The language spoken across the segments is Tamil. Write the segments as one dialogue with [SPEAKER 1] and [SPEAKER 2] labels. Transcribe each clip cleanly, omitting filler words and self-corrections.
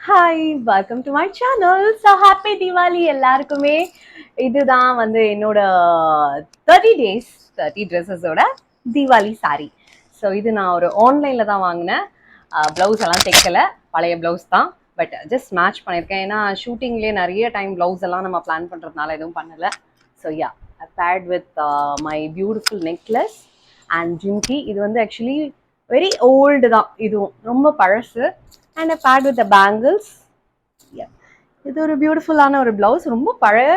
[SPEAKER 1] Hi welcome to my channel. So happy Deepavali எல்லாருக்குமே. இதுதான் வந்து என்னோட 30 days 30 ட்ரெஸ்ஸஸோட தீபாவளி சாரி. ஸோ இது நான் ஒரு ஆன்லைனில் தான் வாங்கினேன். ப்ளவுஸ் எல்லாம் தைக்கல, பழைய ப்ளவுஸ் தான். பட் ஜஸ்ட் மேட்ச் பண்ணியிருக்கேன். ஏன்னா ஷூட்டிங்லேயே நிறைய டைம் ப்ளவுஸ் எல்லாம் நம்ம பிளான் பண்ணுறதுனால எதுவும் பண்ணலை. So yeah, paired with my beautiful necklace and jhumki. இது வந்து ஆக்சுவலி வெரி ஓல்டு தான், இதுவும் ரொம்ப பழசு. And paired with the bangles. இது ஒரு பியூட்டிஃபுல்லான ஒரு பிளவுஸ், ரொம்ப பழைய.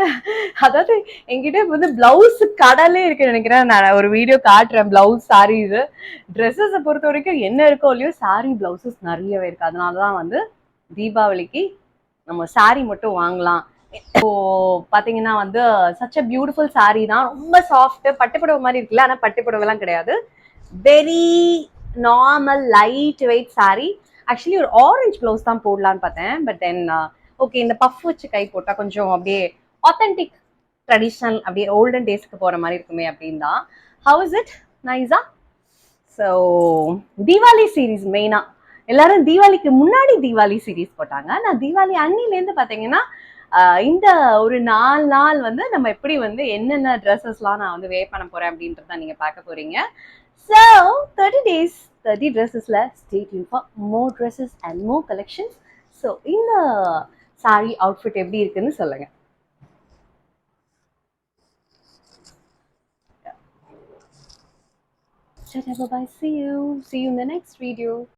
[SPEAKER 1] அதாவது என்கிட்ட வந்து பிளவுஸ் கடலே இருக்கு நினைக்கிறேன். நான் ஒரு வீடியோ காட்டுறேன். பிளவுஸ் சாரி இது ட்ரெஸ்ஸஸை பொறுத்த வரைக்கும் என்ன இருக்கோ இல்லையோ சாரி பிளவுசஸ் நிறையவே இருக்கு. அதனாலதான் வந்து தீபாவளிக்கு நம்ம சாரி மட்டும் வாங்கலாம். இப்போ பாத்தீங்கன்னா வந்து சச் அ பியூட்டிஃபுல் சாரி தான். ரொம்ப சாஃப்ட், பட்டுப்புடவை மாதிரி இருக்குல்ல, ஆனா பட்டுப்புடவை எல்லாம் கிடையாது. Very normal light weight sorry. Actually ஒரு ஆரஞ்சு ப்ளவுஸ் தான் போடலான்னு பார்த்தேன். பட் தென் ஓகே, இந்த பஃப் வச்சு கை போட்டால் கொஞ்சம் அப்படியே ஆத்தென்டிக் ட்ரெடிஷ்னல், அப்படியே ஓல்டன் டேஸ்க்கு போகிற மாதிரி இருக்குமே அப்படின்னு தான். How is it? நைஸா? ஸோ தீபாவளி சீரீஸ் மெயினாக எல்லாரும் தீபாவளிக்கு முன்னாடி தீபாவளி சீரீஸ் போட்டாங்க. நான் தீபாவளி அன்னிலேருந்து பார்த்தீங்கன்னா இந்த ஒரு 4 நாள் வந்து நம்ம எப்படி வந்து என்னென்ன ட்ரெஸ்ஸஸ்லாம் நான் வந்து வேர் பண்ண போகிறேன் அப்படின்றத நீங்கள் பார்க்க போகிறீங்க. ஸோ 30 days 30 ட்ரெஸ்ஸஸில் stay tuned for more dresses and more collections. So இந்த சாரி அவுட்ஃபிட் எப்படி இருக்குன்னு சொல்லுங்க. Bye bye. See you in the next video.